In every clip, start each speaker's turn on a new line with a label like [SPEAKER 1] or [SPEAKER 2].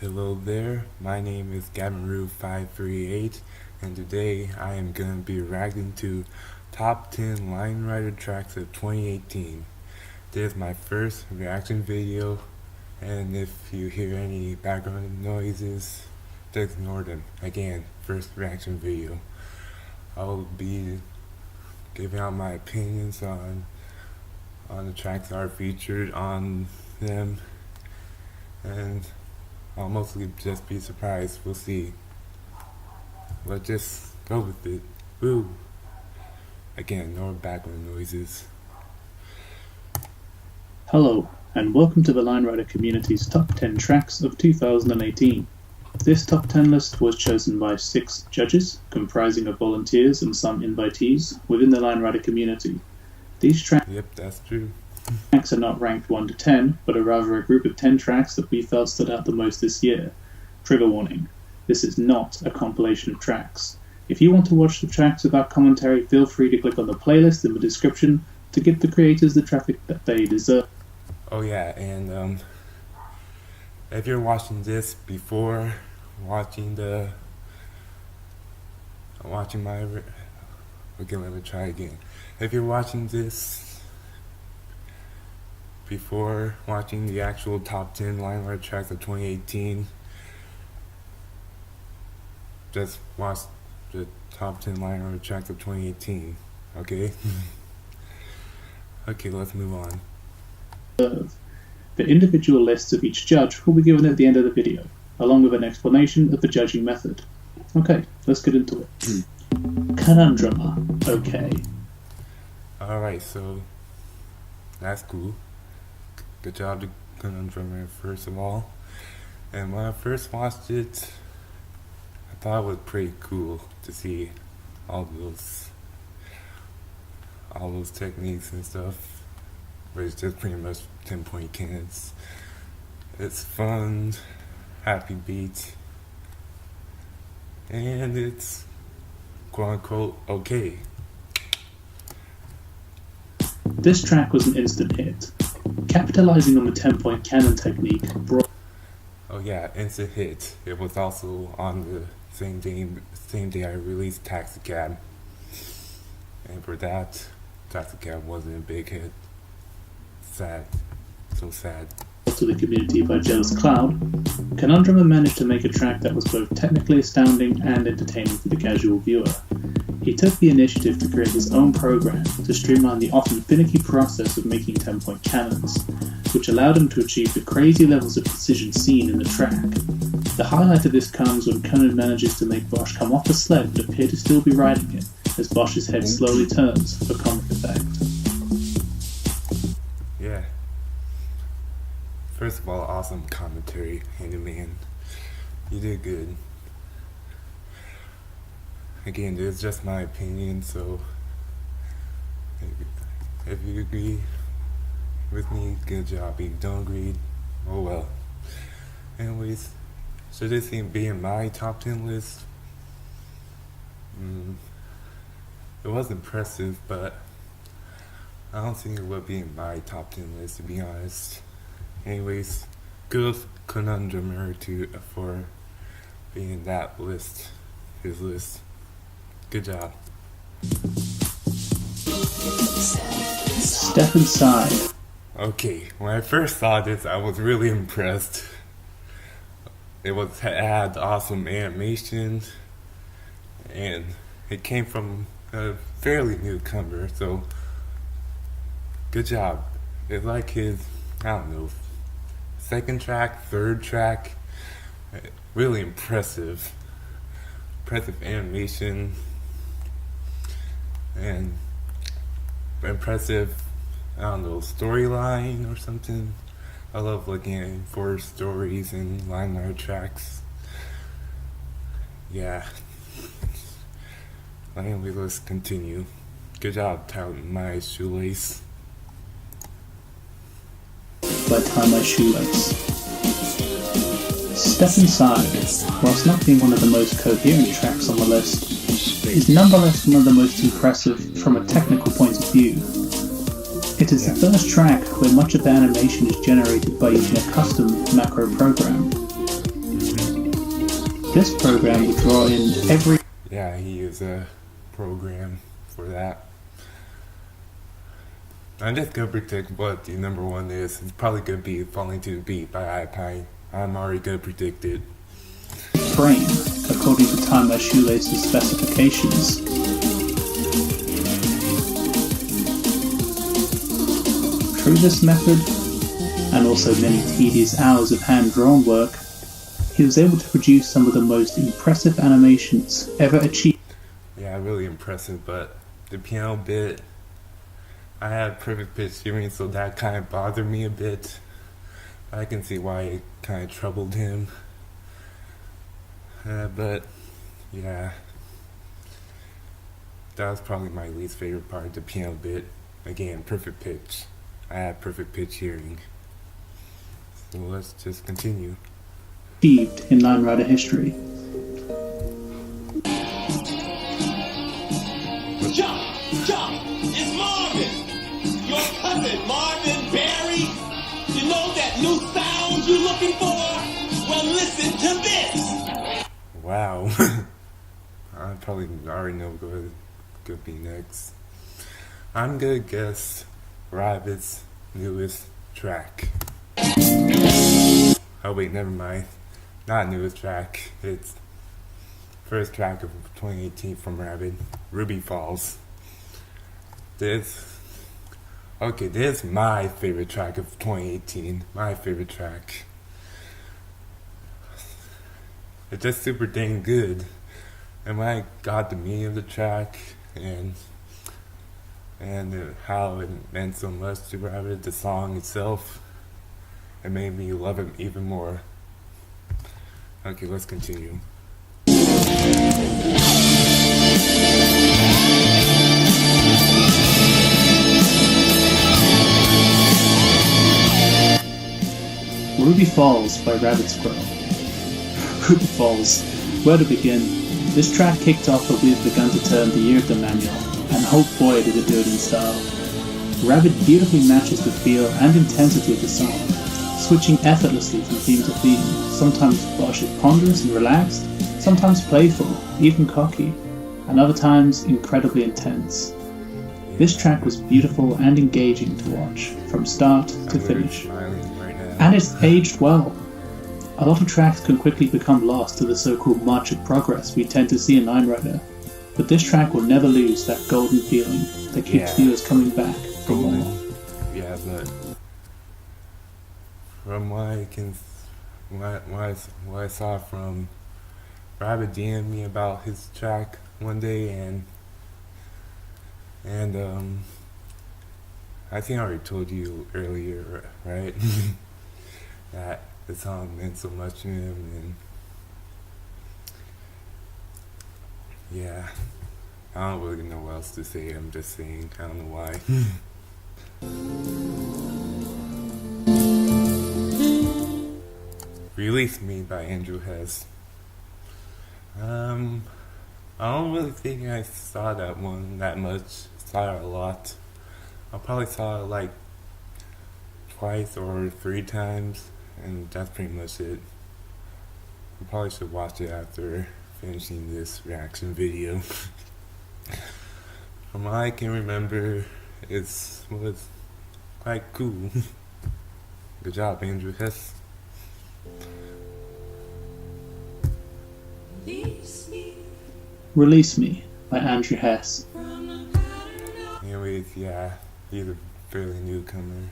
[SPEAKER 1] Hello there, my name is gavinroo538 and today I am going to be reacting to Top 10 Line Rider tracks of 2018. This is my first reaction video, and if you hear any background noises, just ignore them. Again, first reaction video. I will be giving out my opinions on the tracks that are featured on them, and I'll mostly just be surprised. We'll see. Let's just go with it. Woo! Again, no background noises.
[SPEAKER 2] Hello, and welcome to the Line Rider community's top 10 tracks of 2018. This top 10 list was chosen by 6 judges, comprising of volunteers and some invitees within the Line Rider community. These tracks
[SPEAKER 1] that's true.
[SPEAKER 2] Tracks are not ranked 1 to 10, but are rather a group of 10 tracks that we felt stood out the most this year. Trigger warning: this is not a compilation of tracks. If you want to watch the tracks without commentary, feel free to click on the playlist in the description to give the creators the traffic that they deserve.
[SPEAKER 1] Oh yeah, and if you're watching this before watching my okay, let me try again. If you're watching this before watching the actual top 10 Line Rider tracks of 2018, just watch the top 10 Line Rider tracks of 2018, okay? Okay, let's move on.
[SPEAKER 2] The individual lists of each judge will be given at the end of the video, along with an explanation of the judging method. Okay, let's get into it. Conundrum, okay.
[SPEAKER 1] Alright, so that's cool. Good job to Conundrum, first of all. And when I first watched it, I thought it was pretty cool to see all those techniques and stuff. But it's just pretty much 10-point cannons. It's fun, happy beat, and it's quote-unquote okay.
[SPEAKER 2] This track was an instant hit. Capitalizing on the 10-point cannon technique brought...
[SPEAKER 1] Oh yeah, instant hit. It was also on the same day I released Taxicab. And for that, Taxicab wasn't a big hit. Sad. So sad.
[SPEAKER 2] To the community by Jealous Cloud, Conundrum managed to make a track that was both technically astounding and entertaining for the casual viewer. He took the initiative to create his own program to streamline the often finicky process of making 10-point cannons, which allowed him to achieve the crazy levels of precision seen in the track. The highlight of this comes when Conan manages to make Bosch come off the sled but appear to still be riding it, as Bosch's head slowly turns for comic effect.
[SPEAKER 1] Yeah. First of all, awesome commentary, Handyman. You did good. Again, this is just my opinion, so if you agree with me, good job. If you don't agree, oh well. Anyways, should this be in my top 10 list? It was impressive, but I don't think it would be in my top 10 list, to be honest. Anyways, good Conundrum for being in that list, his list. Good job.
[SPEAKER 2] Step inside.
[SPEAKER 1] Okay, when I first saw this, I was really impressed. It had awesome animation, and it came from a fairly newcomer, so good job. It's like his, I don't know, second track, third track. Really impressive. Impressive animation. And impressive, I don't know, storyline or something. I love looking for stories in Line Rider tracks. Yeah. Anyway, let's continue. Good job tying my shoelace.
[SPEAKER 2] By Tie My Shoelace. Step Inside, whilst not being one of the most coherent tracks on the list, is nonetheless one of the most impressive from a technical point of view. It is the first track where much of the animation is generated by using a custom macro program. This program would draw in every...
[SPEAKER 1] Yeah, he used a program for that. I'm just gonna predict what the number one is. It's probably gonna be Falling to the Beat by iPie. I'm already gonna predict it.
[SPEAKER 2] frame, according to Tie My Shoelaces specifications. Through this method, and also many tedious hours of hand-drawn work, he was able to produce some of the most impressive animations ever achieved.
[SPEAKER 1] Yeah, really impressive, but the piano bit, I had perfect pitch hearing, so that kind of bothered me a bit. I can see why it kind of troubled him. But, yeah, that was probably my least favorite part, the piano bit. Again, perfect pitch. I had perfect pitch hearing. So let's just continue.
[SPEAKER 2] Achieved in Line Rider history.
[SPEAKER 3] Jump! It's Marvin! Your cousin, Marvin Berry! You know that new sound you're looking for? Well, listen to this!
[SPEAKER 1] Wow. I probably already know what could be next. I'm gonna guess Rabbit's newest track. Oh wait, never mind. Not newest track. It's first track of 2018 from Rabbit, Ruby Falls. This is my favorite track of 2018. My favorite track. It's just super dang good. And when I got the meaning of the track and how it meant so much to Rabbit, the song itself, it made me love it even more. Okay, let's continue.
[SPEAKER 2] Ruby Falls by Rabbit Squirrel. Ruby Falls. Where to begin? This track kicked off that we have begun to term the year of the manual, and oh boy did it do it in style. Rabbit beautifully matches the feel and intensity of the song, switching effortlessly from theme to theme, sometimes ponderous and relaxed, sometimes playful, even cocky, and other times incredibly intense. This track was beautiful and engaging to watch, from start to finish. And it's aged well. A lot of tracks can quickly become lost to the so-called march of progress we tend to see in Line Rider, but this track will never lose that golden feeling that keeps viewers coming back for more.
[SPEAKER 1] Yeah, but from what I saw from Rabbit DM'd me about his track one day, and I think I already told you earlier, right? That the song meant so much to him, and yeah, I don't really know what else to say. I'm just saying, I don't know why. Release Me by Andrew Hess. I don't really think I saw that one that much. Saw it a lot. I probably saw it like twice or 3 times, and that's pretty much it. I probably should watch it after finishing this reaction video. From what I can remember, it was quite cool. Good job, Andrew Hess.
[SPEAKER 2] Release Me by Andrew Hess.
[SPEAKER 1] Anyways, yeah, he's a fairly newcomer.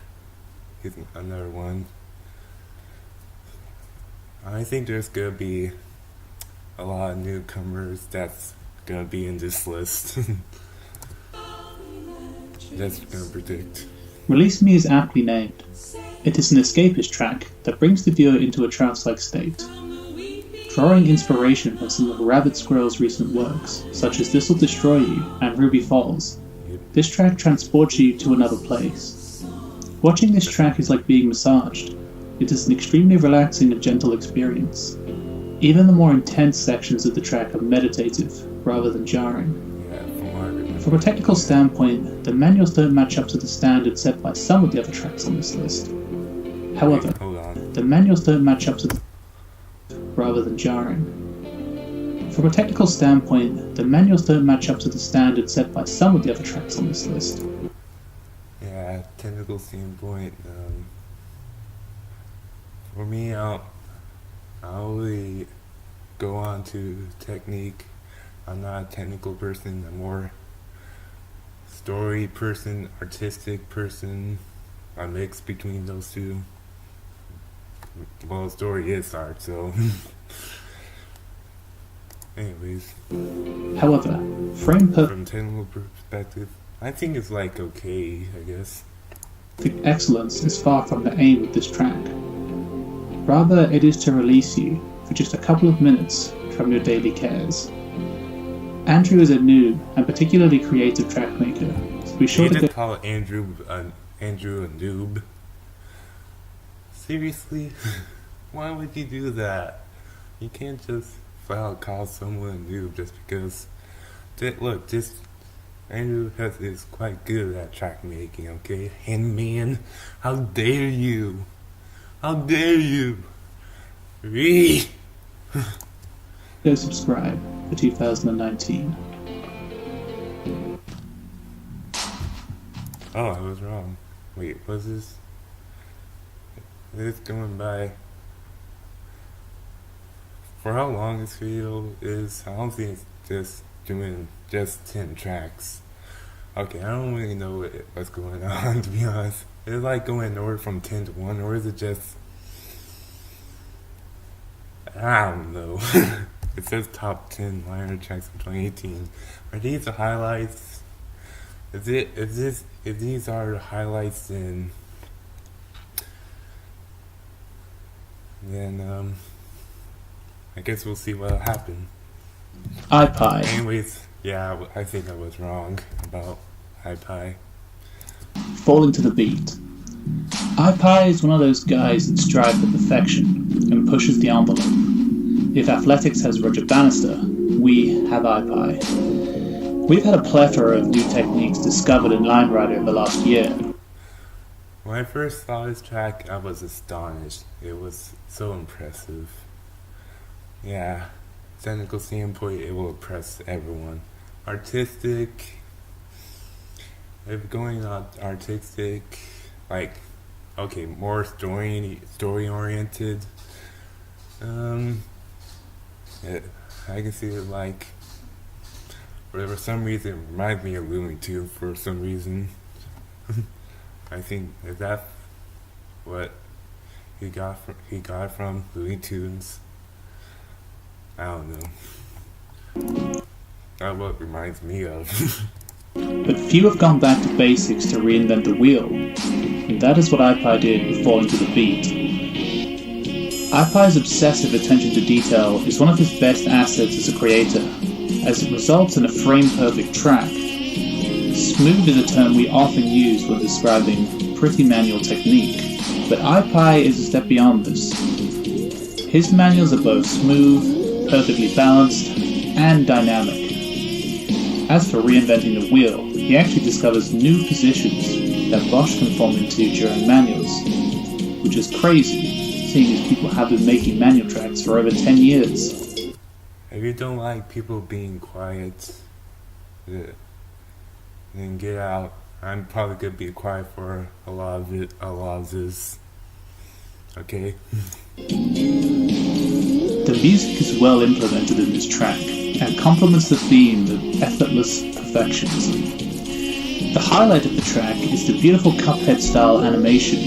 [SPEAKER 1] He's another one. I think there's gonna be a lot of newcomers that's gonna be in this list. Just gonna predict.
[SPEAKER 2] Release Me is aptly named. It is an escapist track that brings the viewer into a trance-like state. Drawing inspiration from some of Rabbit Squirrel's recent works, such as This'll Destroy You and Ruby Falls, this track transports you to another place. Watching this track is like being massaged. It is an extremely relaxing and gentle experience. Even the more intense sections of the track are meditative, rather than jarring. From a technical standpoint, the manuals don't match up to the standard set by some of the other tracks on this list. However, the manuals don't match up to the rather than jarring. From a technical standpoint, the manuals don't match up to the standard set by some of the other tracks on this list.
[SPEAKER 1] Yeah, technical standpoint. For me, I'll really go on to technique. I'm not a technical person. I'm more story person, artistic person. A mix between those two. Well, story is art, so. Anyways,
[SPEAKER 2] However, frame
[SPEAKER 1] from technical perspective, I think it's like okay, I guess.
[SPEAKER 2] perfect excellence is far from the aim of this track. Rather, it is to release you for just a couple of minutes from your daily cares. Andrew is a new and particularly creative track maker, so be sure
[SPEAKER 1] You
[SPEAKER 2] to
[SPEAKER 1] just
[SPEAKER 2] go.
[SPEAKER 1] call Andrew a noob. Seriously? Why would you do that? You can't just flat out call someone a noob just because. Look, Andrew is quite good at track making, okay? And man, how dare you? How dare you? Ree!
[SPEAKER 2] Go subscribe for 2019.
[SPEAKER 1] Oh, I was wrong. Wait, was this? It's going by. For how long this video is, I don't think it's just doing just 10 tracks. Okay, I don't really know what's going on, to be honest. Is it like going in order from 10 to 1, or is it just... I don't know. It says top 10 liner tracks of 2018. Are these the highlights? If these are the highlights, then I guess we'll see what'll happen.
[SPEAKER 2] iPie.
[SPEAKER 1] Anyways, yeah, I think I was wrong about iPie.
[SPEAKER 2] Falling to the beat. iPie is one of those guys that strive for perfection and pushes the envelope. If athletics has Roger Bannister, we have iPie. We've had a plethora of new techniques discovered in Line Rider in the last year.
[SPEAKER 1] When I first saw this track, I was astonished. It was so impressive. Yeah, technical standpoint, it will impress everyone. Artistic, if going on artistic, like, okay, more story oriented. I can see it like, for some reason, it reminds me of Looney Tunes for some reason. I think, is that what he got from Looney Tunes? I don't know. That's what it reminds me of.
[SPEAKER 2] But few have gone back to basics to reinvent the wheel, and that is what iPie did with Falling to the Beat. iPie's obsessive attention to detail is one of his best assets as a creator, as it results in a frame-perfect track. Smooth is a term we often use when describing pretty manual technique, but iPie is a step beyond this. His manuals are both smooth, perfectly balanced, and dynamic. As for reinventing the wheel, he actually discovers new positions that Bosch can form into during manuals, which is crazy, seeing as people have been making manual tracks for over 10 years.
[SPEAKER 1] If you don't like people being quiet, then get out. I'm probably gonna be quiet for a lot of this. Okay?
[SPEAKER 2] The music is well implemented in this track, and complements the theme of effortless perfectionism. The highlight of the track is the beautiful Cuphead-style animation,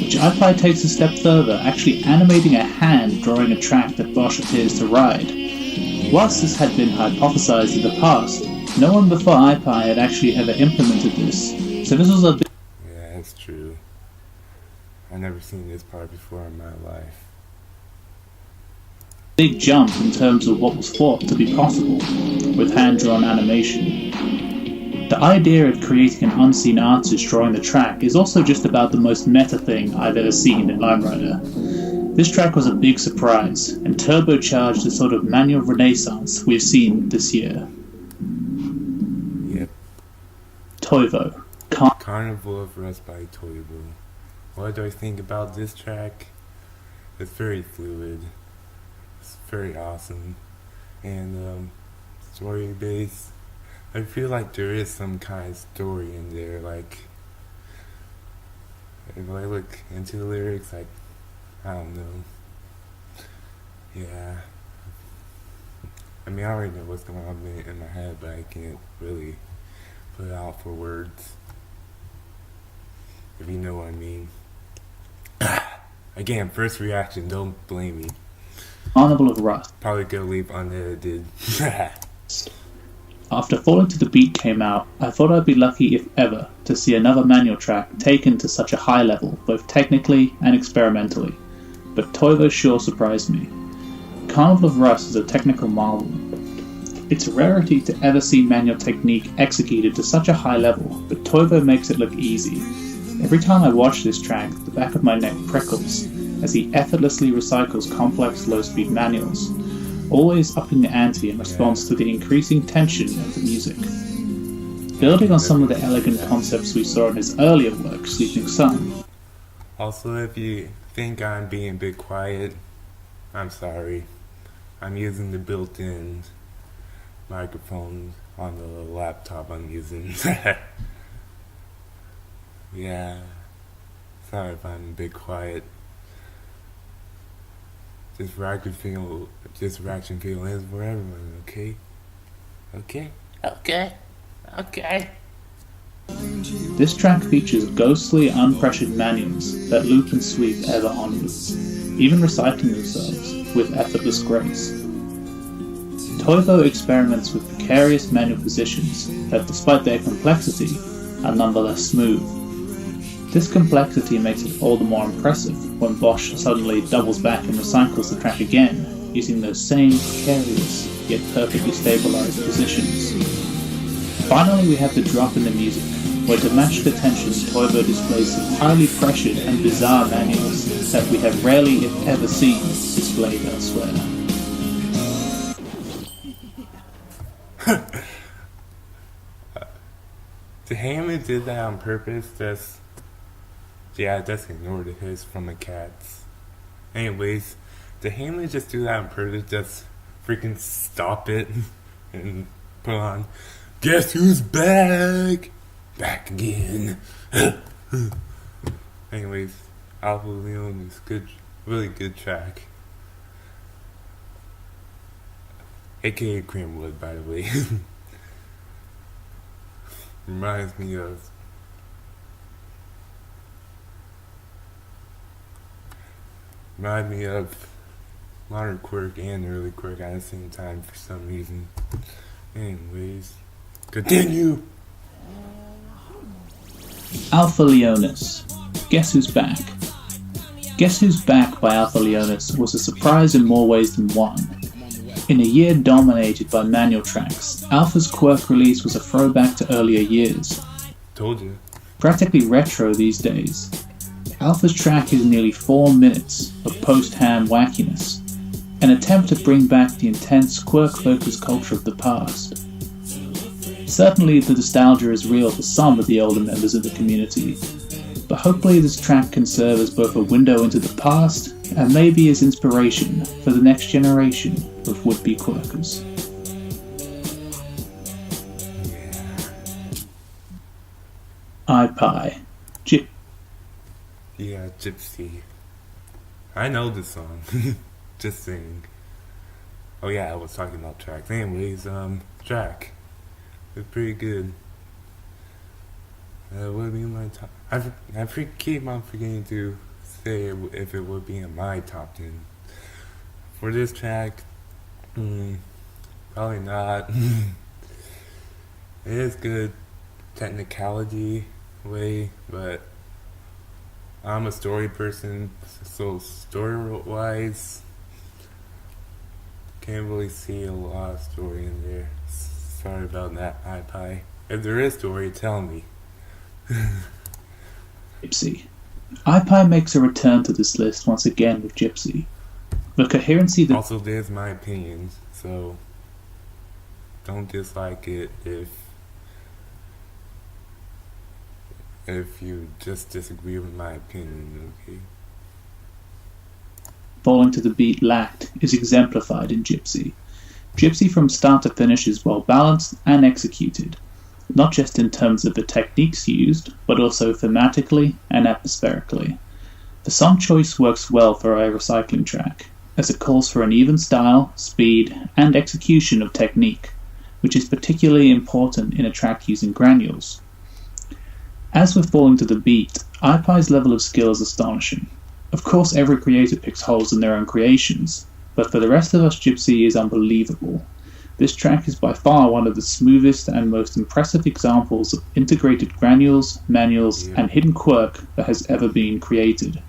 [SPEAKER 2] which iPie takes a step further, actually animating a hand drawing a track that Bosch appears to ride. Whilst this had been hypothesized in the past, no one before iPie had actually ever implemented this, so this was a big
[SPEAKER 1] Yeah, that's true. I've never seen this part before in my life.
[SPEAKER 2] jump in terms of what was thought to be possible with hand-drawn animation. The idea of creating an unseen artist drawing the track is also just about the most meta thing I've ever seen in Line Rider. This track was a big surprise, and turbocharged the sort of manual renaissance we've seen this year.
[SPEAKER 1] Yep.
[SPEAKER 2] Toivo.
[SPEAKER 1] Carnival of Rust by Toivo. What do I think about this track? It's very fluid. It's very awesome. and story based. I feel like there is some kind of story in there. Like if I look into the lyrics, like I don't know. Yeah, I mean I already know what's going on in my head, but I can't really put it out for words. If you know what I mean. Again, first reaction, don't blame me.
[SPEAKER 2] Carnival of Rust.
[SPEAKER 1] Probably gonna leave unedited.
[SPEAKER 2] After Falling to the Beat came out, I thought I'd be lucky if ever to see another manual track taken to such a high level, both technically and experimentally. But Toivo sure surprised me. Carnival of Rust is a technical marvel. It's a rarity to ever see manual technique executed to such a high level, but Toivo makes it look easy. Every time I watch this track, the back of my neck prickles, as he effortlessly recycles complex low-speed manuals, always upping the ante in response to the increasing tension of the music. Building on some of the elegant concepts we saw in his earlier work, Sleeping Sun.
[SPEAKER 1] Also, if you think I'm being a bit quiet, I'm sorry. I'm using the built-in microphone on the laptop I'm using. Yeah, sorry if I'm a bit quiet. This reaction feel is for everyone, okay? Okay.
[SPEAKER 2] This track features ghostly, unpressured manuals that loop and sweep ever onwards, even recycling themselves with effortless grace. Toivo experiments with precarious manual positions that, despite their complexity, are nonetheless smooth. This complexity makes it all the more impressive when Bosch suddenly doubles back and recycles the track again, using those same precarious yet perfectly stabilized positions. Finally, we have the drop in the music, where to match the tension, Toivo displays some highly pressured and bizarre manuals that we have rarely if ever seen displayed elsewhere.
[SPEAKER 1] The Hammond did that on purpose. Just ignore the hiss from the cats. Anyways, the Hammond just do that on purpose. Just freaking stop it and put on Guess Who's Back? Back again. Anyways, Alpha Leon is good, really good track. AKA Creamwood, by the way. Reminds me of Modern Quirk and Early Quirk at the same time for some reason. Anyways, continue!
[SPEAKER 2] Alpha Leonis. Guess Who's Back? Guess Who's Back by Alpha Leonis was a surprise in more ways than one. In a year dominated by manual tracks, Alpha's Quirk release was a throwback to earlier years.
[SPEAKER 1] Told you.
[SPEAKER 2] Practically retro these days. Alpha's track is nearly 4 minutes of post-ham wackiness, an attempt to bring back the intense Quirk-focused culture of the past. Certainly the nostalgia is real for some of the older members of the community, but hopefully this track can serve as both a window into the past and maybe as inspiration for the next generation of would-be Quirkers. iPie.
[SPEAKER 1] Yeah, Gypsy. I know this song. Just saying. Oh yeah, I was talking about tracks. Anyways, track. It's pretty good. Would be my top. I keep on forgetting to say if it would be in my top 10. For this track, probably not. It is good technicality way, but I'm a story person, so story-wise, can't really see a lot of story in there. Sorry about that, iPie. If there is story, tell me.
[SPEAKER 2] Gypsy. iPie makes a return to this list once again with Gypsy. The coherency that
[SPEAKER 1] Also, there's my opinion, so don't dislike it if you just disagree with my opinion, okay?
[SPEAKER 2] Falling to the Beat lacked is exemplified in Gypsy. Gypsy from start to finish is well balanced and executed, not just in terms of the techniques used, but also thematically and atmospherically. The song choice works well for a recycling track, as it calls for an even style, speed, and execution of technique, which is particularly important in a track using granules. As with Falling to the Beat, iPie's level of skill is astonishing. Of course, every creator picks holes in their own creations, but for the rest of us, Gypsy is unbelievable. This track is by far one of the smoothest and most impressive examples of integrated granules, manuals, and hidden quirk that has ever been created.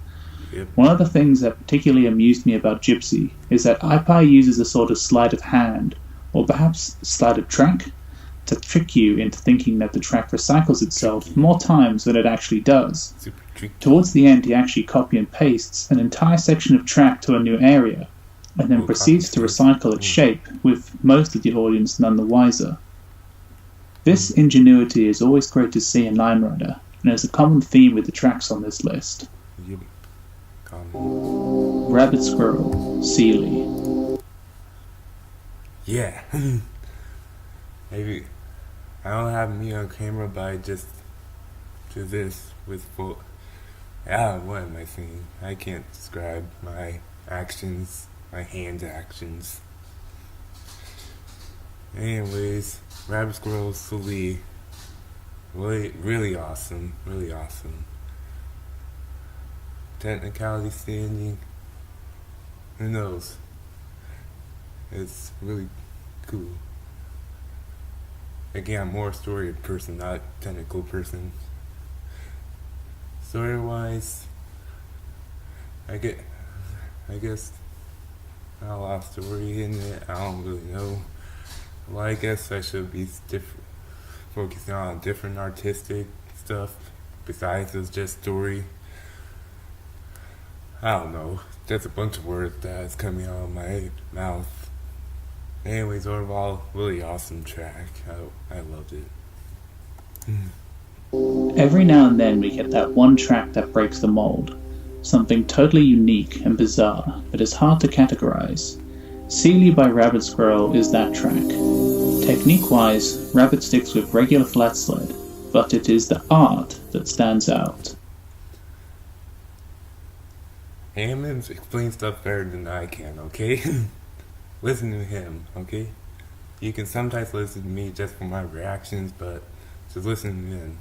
[SPEAKER 2] One of the things that particularly amused me about Gypsy is that iPie uses a sort of sleight of hand, or perhaps sleight of track, to trick you into thinking that the track recycles itself more times than it actually does. Towards the end, he actually copy and pastes an entire section of track to a new area, and then proceeds to recycle its shape, with most of the audience none the wiser. This ingenuity is always great to see in Line Rider, and is a common theme with the tracks on this list. Rabbit Squirrel, Sealy.
[SPEAKER 1] Yeah. Maybe I don't have me on camera, but I just do this with full. Yeah, what am I saying? I can't describe my actions, my hand actions. Anyways, Rabbit Squirrel Sealy. Really awesome. Really awesome. Technicality standing. Who knows? It's really cool. Again, I'm more a story person, not technical person. Story wise, I guess not a lot of story in it. I don't really know. Well, I guess I should be focusing on different artistic stuff besides just story. I don't know. There's a bunch of words that's coming out of my mouth. Anyways, overall, really awesome track. I loved it.
[SPEAKER 2] Every now and then we get that one track that breaks the mold. Something totally unique and bizarre that is hard to categorize. Sealy by Rabbit Squirrel is that track. Technique-wise, Rabbit sticks with regular flat sled, but it is the art that stands out.
[SPEAKER 1] Hammond explains stuff better than I can, okay? Listen to him, okay? You can sometimes listen to me just for my reactions, but just listen to him.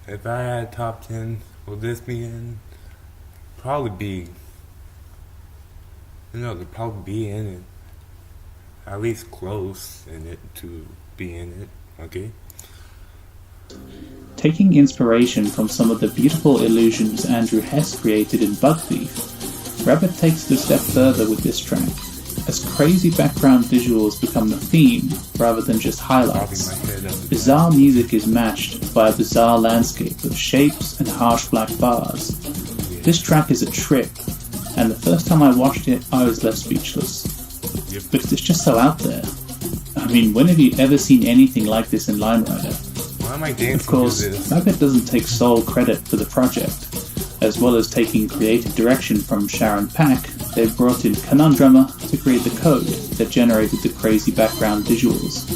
[SPEAKER 1] If I had top 10, will this be in? Probably be. They'll probably be in it. At least close in it to be in it, okay?
[SPEAKER 2] Taking inspiration from some of the beautiful illusions Andrew Hess created in Bug Thief, Rabbit takes it a step further with this track, as crazy background visuals become the theme rather than just highlights. Bizarre music is matched by a bizarre landscape of shapes and harsh black bars. This track is a trip, and the first time I watched it, I was left speechless. Because it's just so out there. I mean, when have you ever seen anything like this in Line Rider? Of course, Rabbit doesn't take sole credit for the project. As well as taking creative direction from Sharon Pack, they've brought in Conundrummer to create the code that generated the crazy background visuals.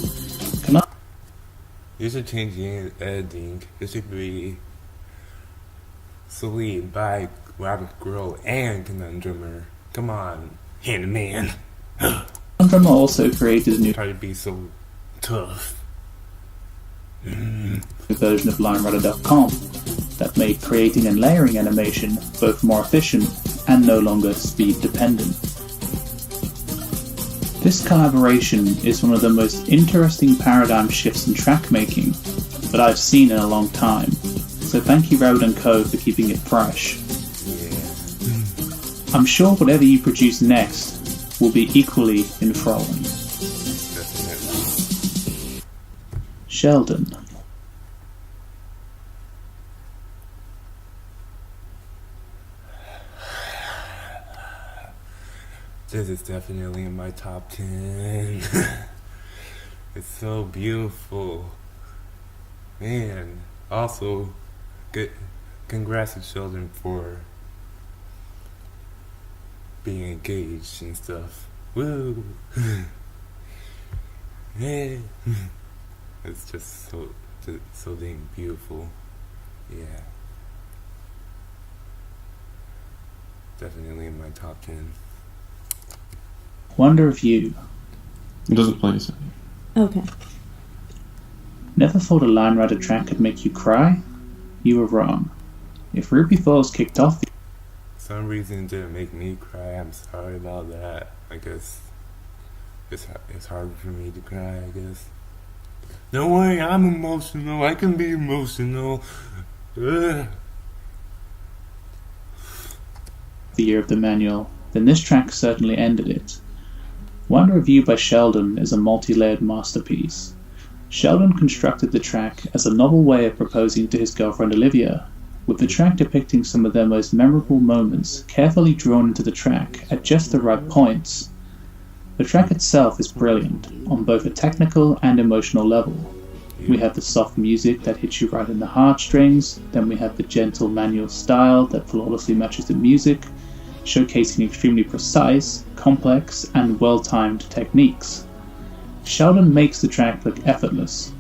[SPEAKER 1] You should change the editing. It should be Sealy by Rabbit Squirrel and Conundrummer. Come on, Handyman.
[SPEAKER 2] Conundrummer also created a new
[SPEAKER 1] Try to be so tough.
[SPEAKER 2] version of LineRider.com that made creating and layering animation both more efficient and no longer speed dependent. This collaboration is one of the most interesting paradigm shifts in track making that I've seen in a long time, so thank you Rabbit & Co for keeping it fresh. I'm sure whatever you produce next will be equally enthralling. Sheldon.
[SPEAKER 1] This is definitely in my top 10. It's so beautiful. Man, also, good. Congrats to Sheldon for being engaged and stuff. Woo! Yeah. It's just so dang beautiful. Yeah. Definitely in my top 10.
[SPEAKER 2] Wonder of You.
[SPEAKER 4] It doesn't play so.
[SPEAKER 5] Okay.
[SPEAKER 2] Never thought a Line Rider track could make you cry? You were wrong. If Ruby Falls kicked off
[SPEAKER 1] Some reason it didn't make me cry. I'm sorry about that. I guess it's hard for me to cry, I guess. Don't worry, I'm emotional. I can be emotional. Ugh.
[SPEAKER 2] the year of the manual, then this track certainly ended it. Wonder of You by Sheldon is a multi-layered masterpiece. Sheldon constructed the track as a novel way of proposing to his girlfriend Olivia, with the track depicting some of their most memorable moments carefully drawn into the track at just the right points. The track itself is brilliant, on both a technical and emotional level. We have the soft music that hits you right in the heartstrings, then we have the gentle manual style that flawlessly matches the music, showcasing extremely precise, complex, and well-timed techniques. Sheldon makes the track look effortless,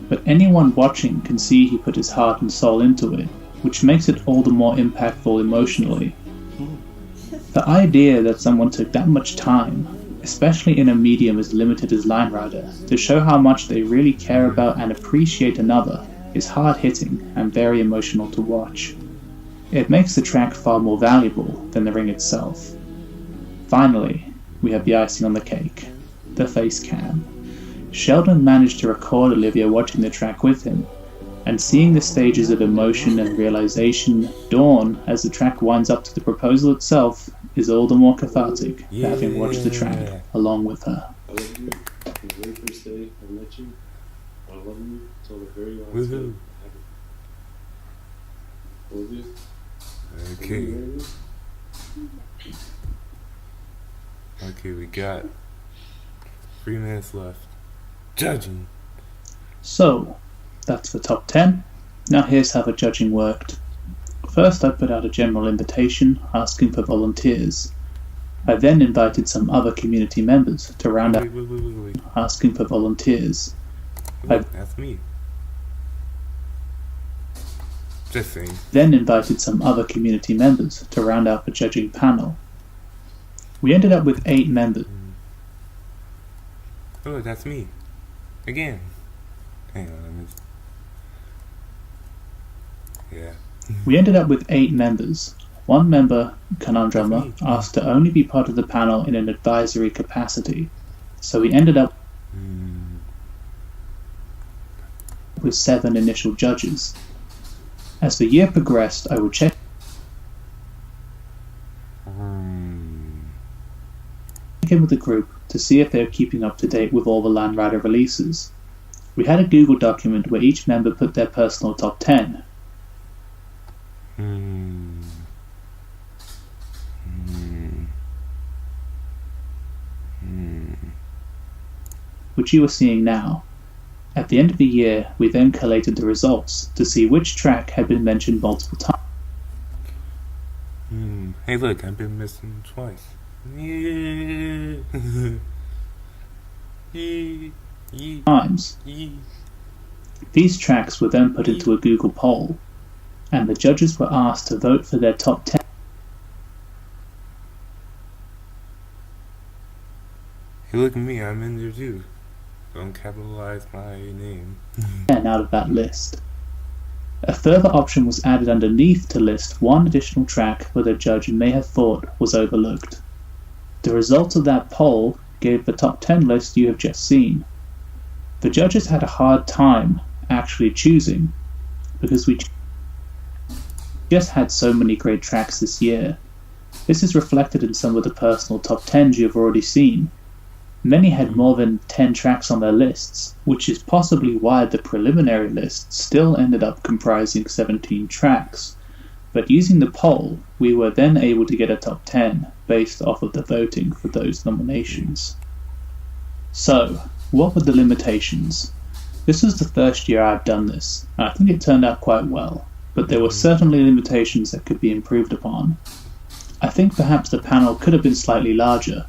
[SPEAKER 2] but anyone watching can see he put his heart and soul into it, which makes it all the more impactful emotionally. The idea that someone took that much time, especially in a medium as limited as Line Rider, to show how much they really care about and appreciate another is hard-hitting and very emotional to watch. It makes the track far more valuable than the ring itself. Finally, we have the icing on the cake, the face cam. Sheldon managed to record Olivia watching the track with him, and seeing the stages of emotion and realization dawn as the track winds up to the proposal itself is all the more cathartic for having watched the track along with her.
[SPEAKER 6] I love you. From the very first day I met you, I love you till the very last
[SPEAKER 1] Woohoo.
[SPEAKER 6] day. I love you.
[SPEAKER 1] Okay. Okay, we got 3 minutes left. Judging.
[SPEAKER 2] So, that's the top 10. Now here's how the judging worked. First, I put out a general invitation asking for volunteers. I then invited some other community members to round up
[SPEAKER 1] Wait.
[SPEAKER 2] asking for volunteers.
[SPEAKER 1] That's me. Just saying.
[SPEAKER 2] Then invited some other community members to round out the judging panel. We ended up with 8 members.
[SPEAKER 1] Oh, that's me. Again. Hang on, let me... Yeah.
[SPEAKER 2] We ended up with 8 members. One member, Conundrummer, asked to only be part of the panel in an advisory capacity, so we ended up with 7 initial judges. As the year progressed, I would check in with the group to see if they were keeping up to date with all the Land Rider releases. We had a Google document where each member put their personal top 10. Which you are seeing now. At the end of the year, we then collated the results to see which track had been mentioned multiple times.
[SPEAKER 1] Hey look, I've been missing twice.
[SPEAKER 2] These tracks were then put into a Google poll, and the judges were asked to vote for their top 10.
[SPEAKER 1] Hey look at me, I'm in there too. Don't capitalize my name.
[SPEAKER 2] Out of that list. A further option was added underneath to list one additional track where the judge may have thought was overlooked. The results of that poll gave the top 10 list you have just seen. The judges had a hard time actually choosing, because we just had so many great tracks this year. This is reflected in some of the personal top 10s you have already seen. Many had more than 10 tracks on their lists, which is possibly why the preliminary list still ended up comprising 17 tracks. But using the poll, we were then able to get a top 10 based off of the voting for those nominations. So, what were the limitations? This was the first year I've done this, and I think it turned out quite well, but there were certainly limitations that could be improved upon. I think perhaps the panel could have been slightly larger.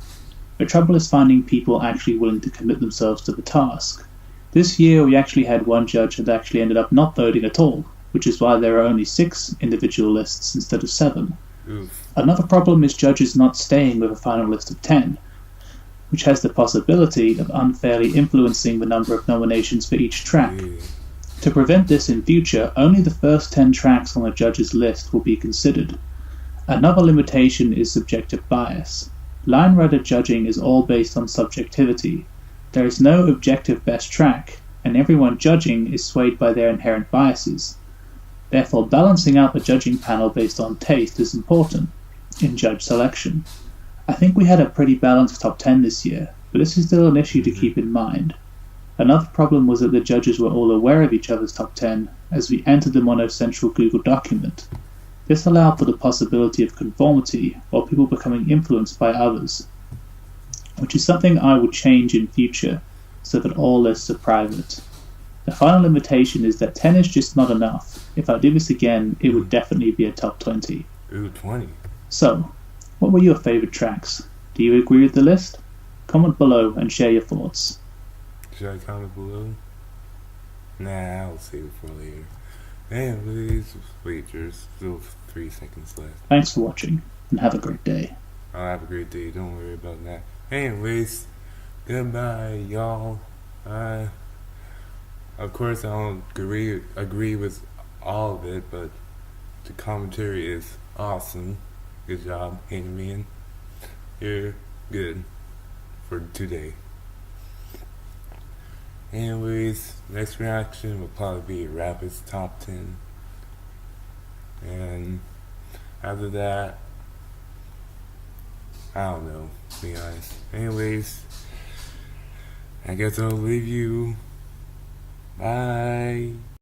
[SPEAKER 2] The trouble is finding people actually willing to commit themselves to the task. This year we actually had one judge that actually ended up not voting at all, which is why there are only 6 individual lists instead of 7.
[SPEAKER 1] Oof.
[SPEAKER 2] Another problem is judges not staying with a final list of 10, which has the possibility of unfairly influencing the number of nominations for each track.
[SPEAKER 1] Yeah.
[SPEAKER 2] To prevent this in future, only the first 10 tracks on a judge's list will be considered. Another limitation is subjective bias. Line rider judging is all based on subjectivity. There is no objective best track, and everyone judging is swayed by their inherent biases. Therefore, balancing out the judging panel based on taste is important in judge selection. I think we had a pretty balanced top 10 this year, but this is still an issue to keep in mind. Another problem was that the judges were all aware of each other's top 10 as we entered them on a central Google document. This allowed for the possibility of conformity or people becoming influenced by others, which is something I would change in future so that all lists are private. The final limitation is that 10 is just not enough. If I do this again, it would definitely be a top 20.
[SPEAKER 1] Ooh, 20.
[SPEAKER 2] So, what were your favourite tracks? Do you agree with the list? Comment below and share your thoughts.
[SPEAKER 1] Should I comment below? Nah, I'll save it for later. Anyways, wait, there's still 3 seconds left.
[SPEAKER 2] Thanks for watching, and have a great day.
[SPEAKER 1] I'll have a great day, don't worry about that. Anyways, goodbye, y'all. Of course, I don't agree with all of it, but the commentary is awesome. Good job, Handyman. You're good for today. Anyways, next reaction will probably be Rapid's top 10. And after that, I don't know, to be honest. Anyways, I guess I'll leave you. Bye.